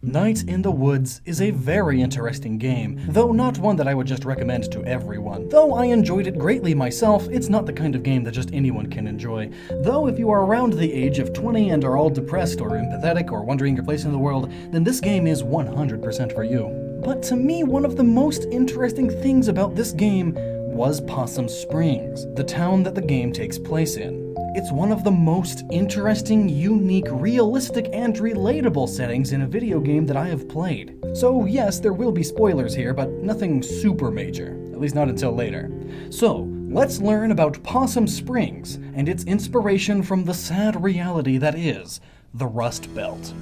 Night in the Woods is a very interesting game, though not one that I would just recommend to everyone. Though I enjoyed it greatly myself, it's not the kind of game that just anyone can enjoy. Though if you are around the age of 20 and are all depressed or empathetic or wondering your place in the world, then this game is 100% for you. But to me, one of the most interesting things about this game was Possum Springs, the town that the game takes place in. It's one of the most interesting, unique, realistic, and relatable settings in a video game that I have played. So yes, there will be spoilers here, but nothing super major, at least not until later. So, let's learn about Possum Springs and its inspiration from the sad reality that is the Rust Belt.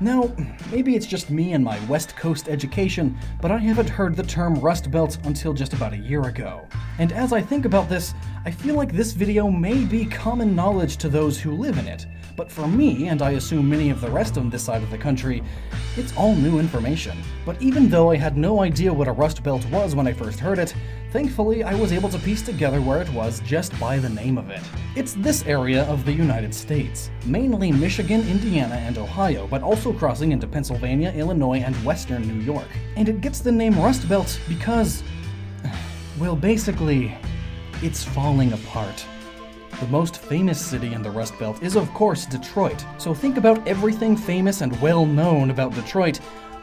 Now, maybe it's just me and my West Coast education, but I haven't heard the term Rust Belt until just about a year ago. And as I think about this, I feel like this video may be common knowledge to those who live in it. But for me, and I assume many of the rest on this side of the country, it's all new information. But even though I had no idea what a Rust Belt was when I first heard it, thankfully I was able to piece together where it was just by the name of it. It's this area of the United States, mainly Michigan, Indiana, and Ohio, but also crossing into Pennsylvania, Illinois, and western New York. And it gets the name Rust Belt because, well, basically, it's falling apart. The most famous city in the Rust Belt is, of course, Detroit. So think about everything famous and well-known about Detroit,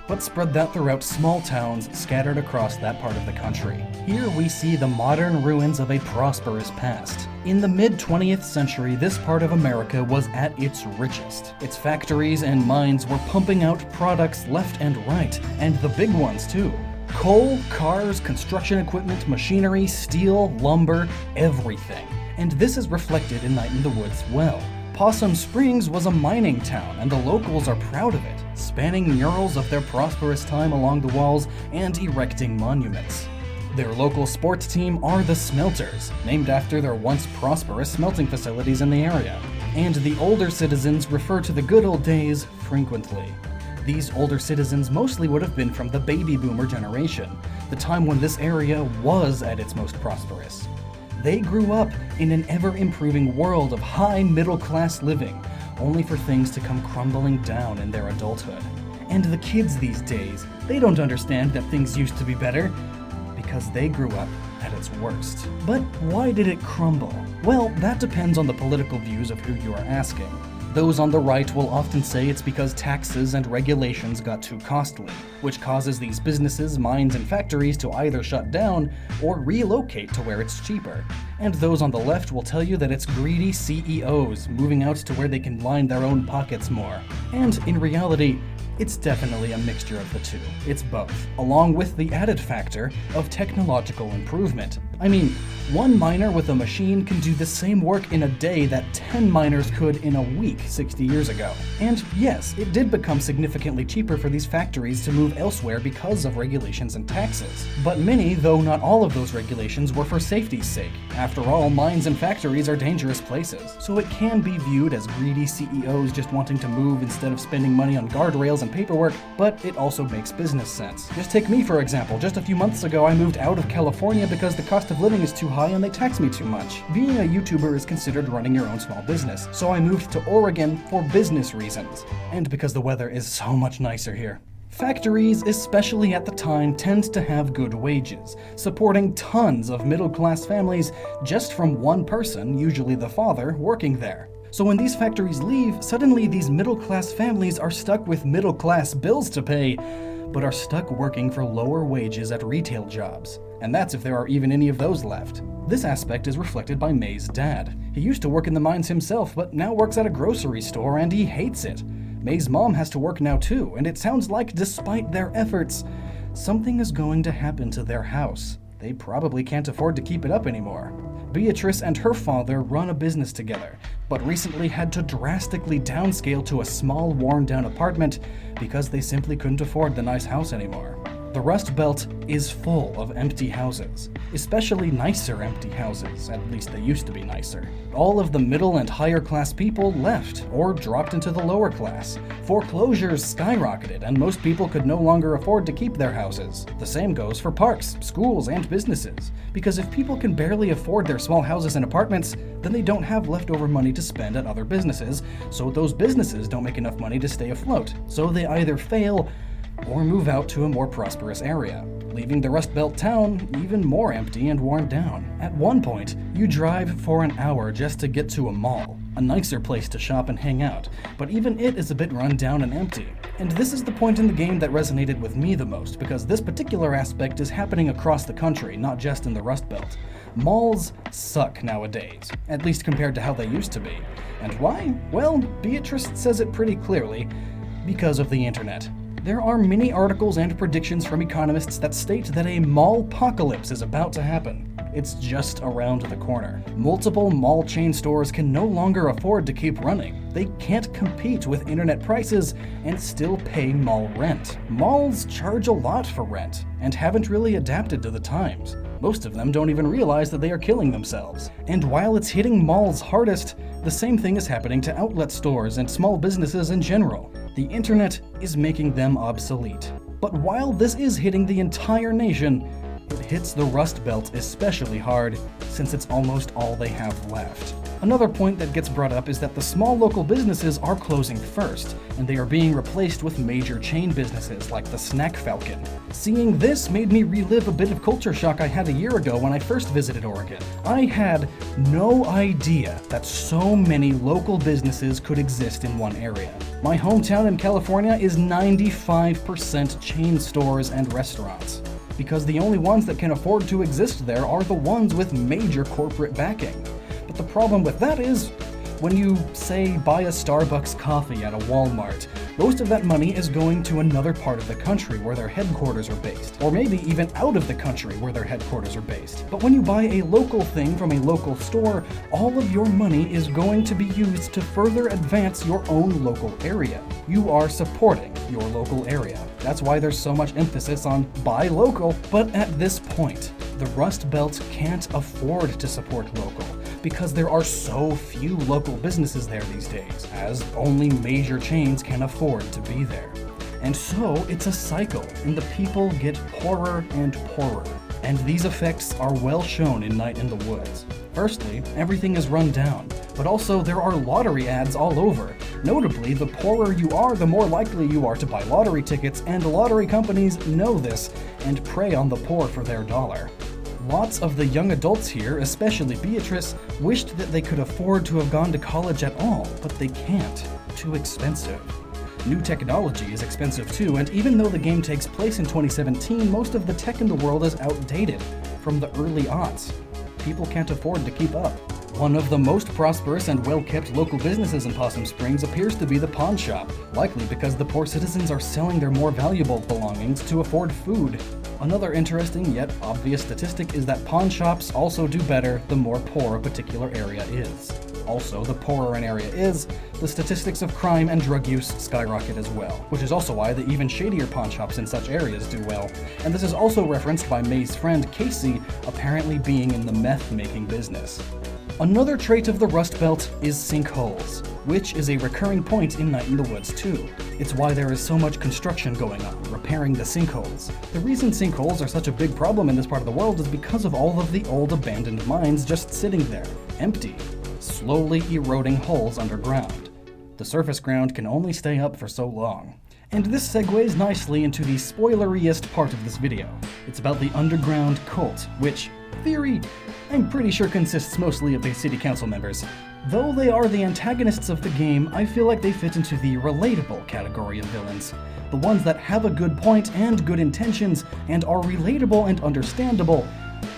but spread that throughout small towns scattered across that part of the country. Here we see the modern ruins of a prosperous past. In the mid-20th century, this part of America was at its richest. Its factories and mines were pumping out products left and right, and the big ones too. Coal, cars, construction equipment, machinery, steel, lumber, everything. And this is reflected in Night in the Woods well. Possum Springs was a mining town, and the locals are proud of it, spanning murals of their prosperous time along the walls and erecting monuments. Their local sports team are the Smelters, named after their once prosperous smelting facilities in the area. And the older citizens refer to the good old days frequently. These older citizens mostly would have been from the baby boomer generation, the time when this area was at its most prosperous. They grew up in an ever-improving world of high middle-class living, only for things to come crumbling down in their adulthood. And the kids these days, they don't understand that things used to be better, because they grew up at its worst. But why did it crumble? Well, that depends on the political views of who you are asking. Those on the right will often say it's because taxes and regulations got too costly, which causes these businesses, mines, and factories to either shut down or relocate to where it's cheaper. And those on the left will tell you that it's greedy CEOs moving out to where they can line their own pockets more. And in reality, it's definitely a mixture of the two. It's both, along with the added factor of technological improvement. I mean, one miner with a machine can do the same work in a day that 10 miners could in a week 60 years ago. And yes, it did become significantly cheaper for these factories to move elsewhere because of regulations and taxes. But many, though not all of those regulations, were for safety's sake. After all, mines and factories are dangerous places. So it can be viewed as greedy CEOs just wanting to move instead of spending money on guardrails and paperwork, but it also makes business sense. Just take me for example. Just a few months ago, I moved out of California because the cost of living is too high and they tax me too much. Being a YouTuber is considered running your own small business, so I moved to Oregon for business reasons, and because the weather is so much nicer here. Factories, especially at the time, tend to have good wages, supporting tons of middle-class families just from one person, usually the father, working there. So when these factories leave, suddenly these middle-class families are stuck with middle-class bills to pay, but are stuck working for lower wages at retail jobs. And that's if there are even any of those left. This aspect is reflected by May's dad. He used to work in the mines himself, but now works at a grocery store and he hates it. May's mom has to work now too, and it sounds like despite their efforts, something is going to happen to their house. They probably can't afford to keep it up anymore. Beatrice and her father run a business together, but recently had to drastically downscale to a small, worn-down apartment because they simply couldn't afford the nice house anymore. The Rust Belt is full of empty houses, especially nicer empty houses, at least they used to be nicer. All of the middle and higher class people left, or dropped into the lower class. Foreclosures skyrocketed, and most people could no longer afford to keep their houses. The same goes for parks, schools, and businesses, Because if people can barely afford their small houses and apartments, then they don't have leftover money to spend at other businesses, so those businesses don't make enough money to stay afloat. So they either fail or move out to a more prosperous area, leaving the Rust Belt town even more empty and worn down. At one point, you drive for an hour just to get to a mall, a nicer place to shop and hang out, but even it is a bit run down and empty. And this is the point in the game that resonated with me the most, because this particular aspect is happening across the country, not just in the Rust Belt. Malls suck nowadays, at least compared to how they used to be. And why? Well, Beatrice says it pretty clearly: because of the internet. There are many articles and predictions from economists that state that a mall-pocalypse is about to happen. It's just around the corner. Multiple mall chain stores can no longer afford to keep running. They can't compete with internet prices and still pay mall rent. Malls charge a lot for rent and haven't really adapted to the times. Most of them don't even realize that they are killing themselves. And while it's hitting malls hardest, the same thing is happening to outlet stores and small businesses in general. The internet is making them obsolete. But while this is hitting the entire nation, it hits the Rust Belt especially hard, since it's almost all they have left. Another point that gets brought up is that the small local businesses are closing first, and they are being replaced with major chain businesses like the Snack Falcon. Seeing this made me relive a bit of culture shock I had a year ago when I first visited Oregon. I had no idea that so many local businesses could exist in one area. My hometown in California is 95% chain stores and restaurants, because the only ones that can afford to exist there are the ones with major corporate backing. But the problem with that is, when you, say, buy a Starbucks coffee at a Walmart, most of that money is going to another part of the country where their headquarters are based, or maybe even out of the country where their headquarters are based. But when you buy a local thing from a local store, all of your money is going to be used to further advance your own local area. You are supporting your local area. That's why there's so much emphasis on buy local. But at this point, the Rust Belt can't afford to support local, because there are so few local businesses there these days, as only major chains can afford to be there. And so it's a cycle, and the people get poorer and poorer. And these effects are well shown in Night in the Woods. Firstly, everything is run down, but also there are lottery ads all over. Notably, the poorer you are, the more likely you are to buy lottery tickets, and lottery companies know this and prey on the poor for their dollar. Lots of the young adults here, especially Beatrice, wished that they could afford to have gone to college at all, but they can't. Too expensive. New technology is expensive too, and even though the game takes place in 2017, most of the tech in the world is outdated from the early aughts. People can't afford to keep up. One of the most prosperous and well-kept local businesses in Possum Springs appears to be the pawn shop, likely because the poor citizens are selling their more valuable belongings to afford food. Another interesting yet obvious statistic is that pawn shops also do better the more poor a particular area is. Also, the poorer an area is, the statistics of crime and drug use skyrocket as well, which is also why the even shadier pawn shops in such areas do well. And this is also referenced by May's friend Casey apparently being in the meth-making business. Another trait of the Rust Belt is sinkholes, which is a recurring point in Night in the Woods too. It's why there is so much construction going on, repairing the sinkholes. The reason sinkholes are such a big problem in this part of the world is because of all of the old abandoned mines just sitting there, empty, slowly eroding holes underground. The surface ground can only stay up for so long. And this segues nicely into the spoileriest part of this video. It's about the underground cult, which, theory, I'm pretty sure consists mostly of the city council members. Though they are the antagonists of the game, I feel like they fit into the relatable category of villains. The ones that have a good point and good intentions and are relatable and understandable,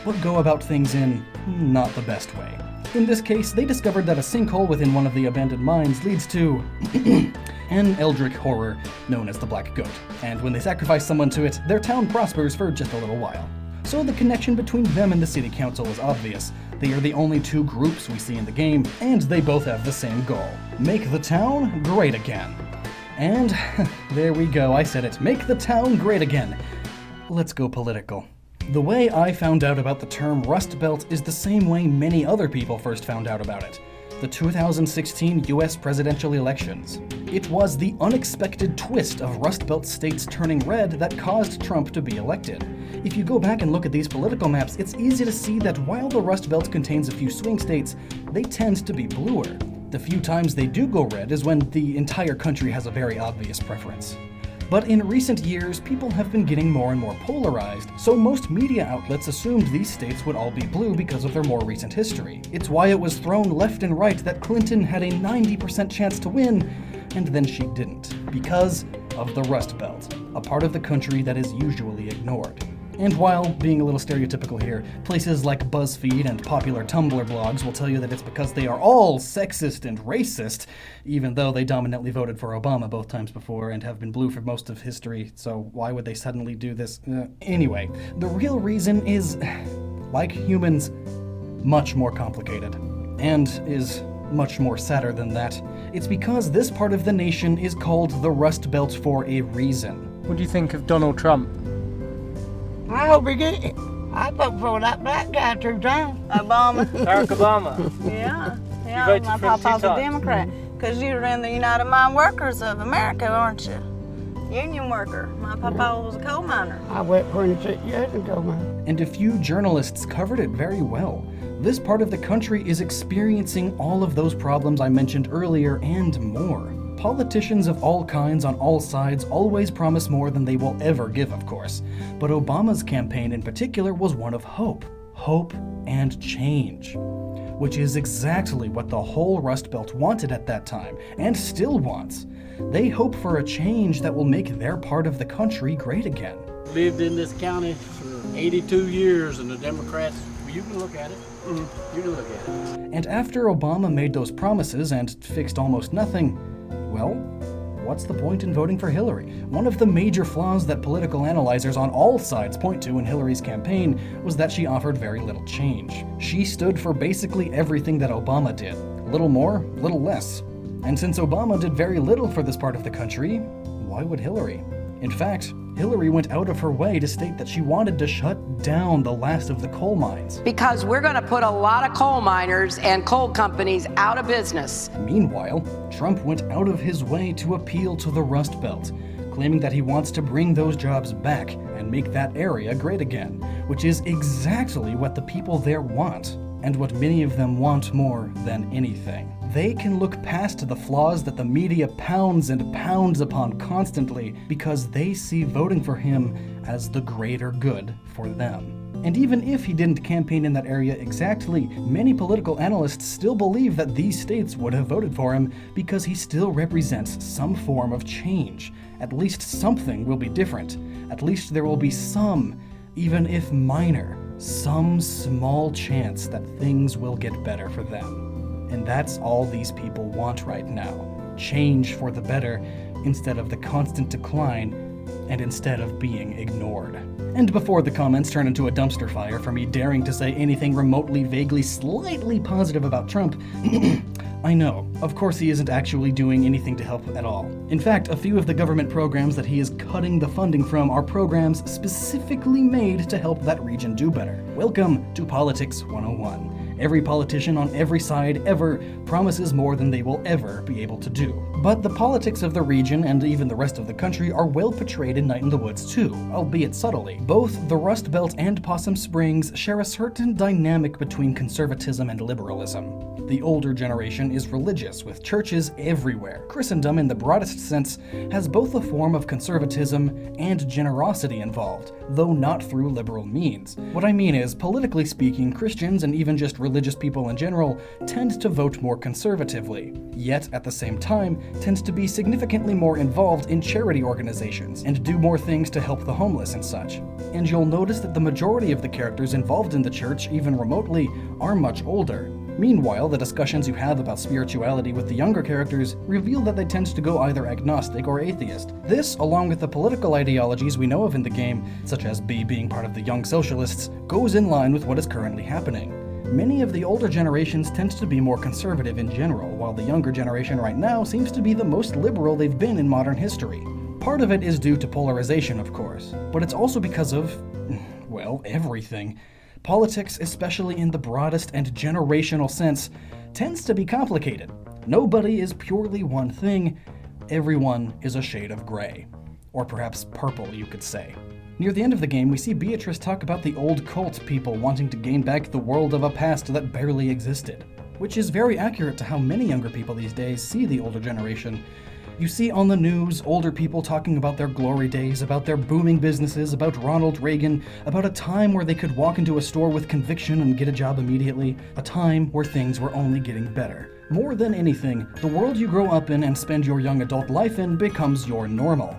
but go about things in not the best way. In this case, they discovered that a sinkhole within one of the abandoned mines leads to an eldritch horror known as the Black Goat, and when they sacrifice someone to it, their town prospers for just a little while. So the connection between them and the city council is obvious. They are the only two groups we see in the game, and they both have the same goal: make the town great again. And there we go, I said it, make the town great again. Let's go political. The way I found out about the term Rust Belt is the same way many other people first found out about it. the 2016 US presidential elections. It was the unexpected twist of Rust Belt states turning red that caused Trump to be elected. If you go back and look at these political maps, it's easy to see that while the Rust Belt contains a few swing states, they tend to be bluer. The few times they do go red is when the entire country has a very obvious preference. But in recent years, people have been getting more and more polarized, so most media outlets assumed these states would all be blue because of their more recent history. It's why it was thrown left and right that Clinton had a 90% chance to win, and then she didn't, because of the Rust Belt, a part of the country that is usually ignored. And while being a little stereotypical here, places like BuzzFeed and popular Tumblr blogs will tell you that it's because they are all sexist and racist, even though they dominantly voted for Obama both times before and have been blue for most of history, so why would they suddenly do this? Anyway, the real reason is, like humans, much more complicated, and is much more sadder than that. It's because this part of the nation is called the Rust Belt for a reason. What do you think of Donald Trump? I hope he get it. I vote for that black guy 2 times. Obama. Barack Obama. Yeah. You voted My for him 2 papa's a times. Democrat. Because you're in the United Mine Workers of America, aren't you? Union worker. My papa was a coal miner. I worked 26 years ago, man. And a few journalists covered it very well. This part of the country is experiencing all of those problems I mentioned earlier and more. Politicians of all kinds on all sides always promise more than they will ever give, of course. But Obama's campaign in particular was one of hope. Hope and change. Which is exactly what the whole Rust Belt wanted at that time, and still wants. They hope for a change that will make their part of the country great again. Lived in this county for 82 years, and the Democrats, you can look at it. You can look at it. And after Obama made those promises and fixed almost nothing, well, what's the point in voting for Hillary? One of the major flaws that political analyzers on all sides point to in Hillary's campaign was that she offered very little change. She stood for basically everything that Obama did. Little more, little less. And since Obama did very little for this part of the country, why would Hillary? In fact, Hillary went out of her way to state that she wanted to shut down the last of the coal mines. Because we're going to put a lot of coal miners and coal companies out of business. Meanwhile, Trump went out of his way to appeal to the Rust Belt, claiming that he wants to bring those jobs back and make that area great again, which is exactly what the people there want, and what many of them want more than anything. They can look past the flaws that the media pounds and pounds upon constantly because they see voting for him as the greater good for them. And even if he didn't campaign in that area exactly, many political analysts still believe that these states would have voted for him because he still represents some form of change. At least something will be different. At least there will be some, even if minor, some small chance that things will get better for them. And that's all these people want right now. Change for the better instead of the constant decline and instead of being ignored. And before the comments turn into a dumpster fire for me daring to say anything remotely, vaguely, slightly positive about Trump, I know, of course he isn't actually doing anything to help at all. In fact, a few of the government programs that he is cutting the funding from are programs specifically made to help that region do better. Welcome to Politics 101. Every politician on every side ever promises more than they will ever be able to do. But the politics of the region and even the rest of the country are well portrayed in Night in the Woods too, albeit subtly. Both the Rust Belt and Possum Springs share a certain dynamic between conservatism and liberalism. The older generation is religious, with churches everywhere. Christendom, in the broadest sense, has both a form of conservatism and generosity involved, though not through liberal means. What I mean is, politically speaking, Christians and even just religious people in general tend to vote more conservatively, yet at the same time tend to be significantly more involved in charity organizations and do more things to help the homeless and such. And you'll notice that the majority of the characters involved in the church, even remotely, are much older. Meanwhile, the discussions you have about spirituality with the younger characters reveal that they tend to go either agnostic or atheist. This, along with the political ideologies we know of in the game, such as B being part of the Young Socialists, goes in line with what is currently happening. Many of the older generations tend to be more conservative in general, while the younger generation right now seems to be the most liberal they've been in modern history. Part of it is due to polarization, of course, but it's also because of, well, everything. Politics, especially in the broadest and generational sense, tends to be complicated. Nobody is purely one thing, everyone is a shade of gray. Or perhaps purple, you could say. Near the end of the game, we see Beatrice talk about the old cult people wanting to gain back the world of a past that barely existed, which is very accurate to how many younger people these days see the older generation. You see on the news older people talking about their glory days, about their booming businesses, about Ronald Reagan, about a time where they could walk into a store with conviction and get a job immediately, a time where things were only getting better. More than anything, the world you grow up in and spend your young adult life in becomes your normal.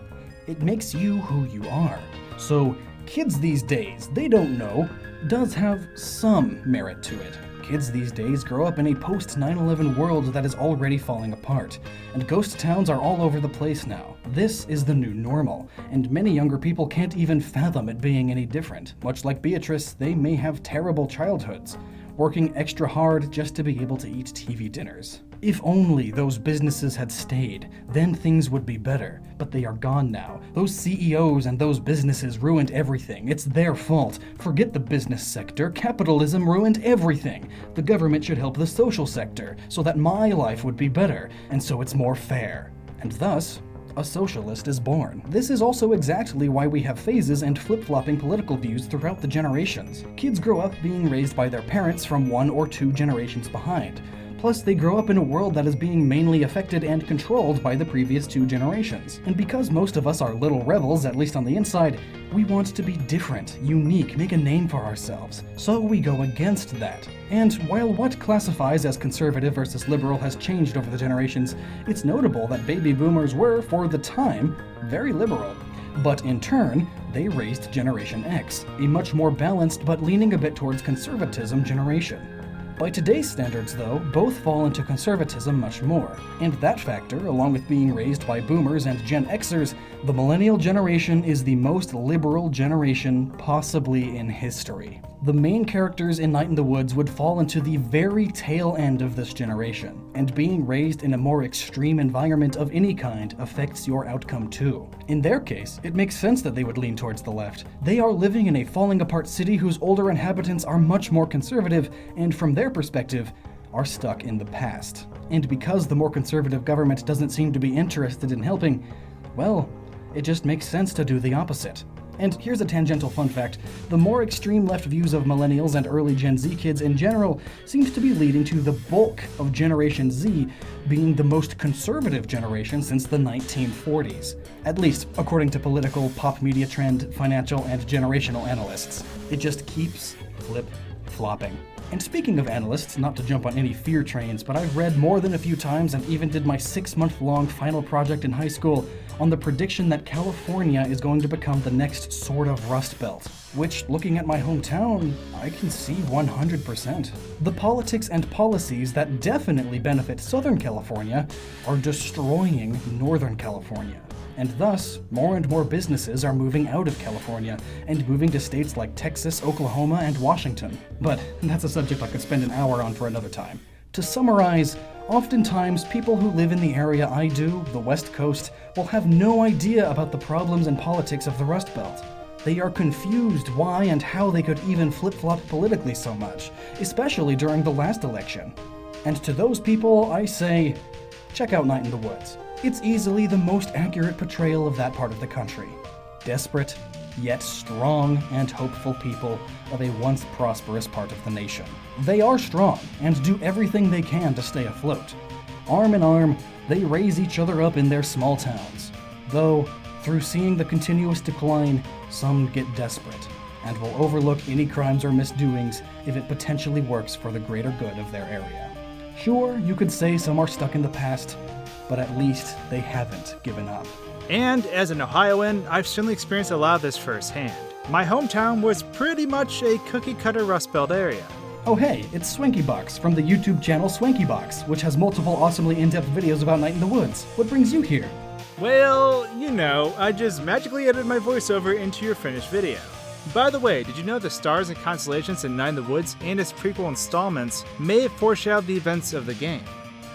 It makes you who you are. So, kids these days, they don't know, does have some merit to it. Kids these days grow up in a post-9/11 world that is already falling apart, and ghost towns are all over the place now. This is the new normal, and many younger people can't even fathom it being any different. Much like Beatrice, they may have terrible childhoods, working extra hard just to be able to eat TV dinners. If only those businesses had stayed, then things would be better. But they are gone now. Those CEOs and those businesses ruined everything. It's their fault. Forget the business sector. Capitalism ruined everything. The government should help the social sector, so that my life would be better, and so it's more fair. And thus, a socialist is born. This is also exactly why we have phases and flip-flopping political views throughout the generations. Kids grow up being raised by their parents from 1 or 2 generations behind. Plus, they grow up in a world that is being mainly affected and controlled by the previous 2 generations. And because most of us are little rebels, at least on the inside, we want to be different, unique, make a name for ourselves. So we go against that. And while what classifies as conservative versus liberal has changed over the generations, it's notable that baby boomers were, for the time, very liberal. But in turn, they raised Generation X, a much more balanced but leaning a bit towards conservatism generation. By today's standards, though, both fall into conservatism much more, and that factor, along with being raised by boomers and Gen Xers, the millennial generation is the most liberal generation possibly in history. The main characters in Night in the Woods would fall into the very tail end of this generation, and being raised in a more extreme environment of any kind affects your outcome too. In their case, it makes sense that they would lean towards the left. They are living in a falling apart city whose older inhabitants are much more conservative, and from their perspective, are stuck in the past. And because the more conservative government doesn't seem to be interested in helping, well, it just makes sense to do the opposite. And here's a tangential fun fact: the more extreme left views of millennials and early Gen Z kids in general seems to be leading to the bulk of Generation Z being the most conservative generation since the 1940s. At least, according to political, pop media trend, financial, and generational analysts. It just keeps flip-flopping. And speaking of analysts, not to jump on any fear trains, but I've read more than a few times and even did my 6-month-long final project in high school on the prediction that California is going to become the next sort of Rust Belt, which, looking at my hometown, I can see 100%. The politics and policies that definitely benefit Southern California are destroying Northern California. And thus, more and more businesses are moving out of California and moving to states like Texas, Oklahoma, and Washington. But that's a subject I could spend an hour on for another time. To summarize, oftentimes people who live in the area I do, the West Coast, will have no idea about the problems and politics of the Rust Belt. They are confused why and how they could even flip-flop politically so much, especially during the last election. And to those people, I say, check out Night in the Woods. It's easily the most accurate portrayal of that part of the country. Desperate, yet strong and hopeful people of a once prosperous part of the nation. They are strong and do everything they can to stay afloat. Arm in arm, they raise each other up in their small towns. Though, through seeing the continuous decline, some get desperate and will overlook any crimes or misdoings if it potentially works for the greater good of their area. Sure, you could say some are stuck in the past, but at least they haven't given up. And as an Ohioan, I've certainly experienced a lot of this firsthand. My hometown was pretty much a cookie-cutter Rust Belt area. Oh hey, it's SwankyBox from the YouTube channel SwankyBox, which has multiple awesomely in-depth videos about Night in the Woods. What brings you here? Well, you know, I just magically edited my voiceover into your finished video. By the way, did you know the stars and constellations in Night in the Woods and its prequel installments may have foreshadowed the events of the game?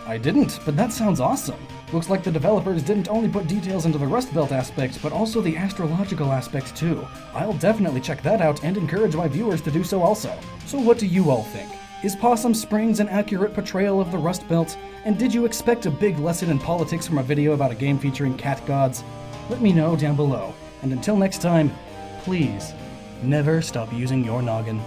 I didn't, but that sounds awesome. Looks like the developers didn't only put details into the Rust Belt aspect, but also the astrological aspect too. I'll definitely check that out and encourage my viewers to do so also. So what do you all think? Is Possum Springs an accurate portrayal of the Rust Belt? And did you expect a big lesson in politics from a video about a game featuring cat gods? Let me know down below. And until next time, please, never stop using your noggin.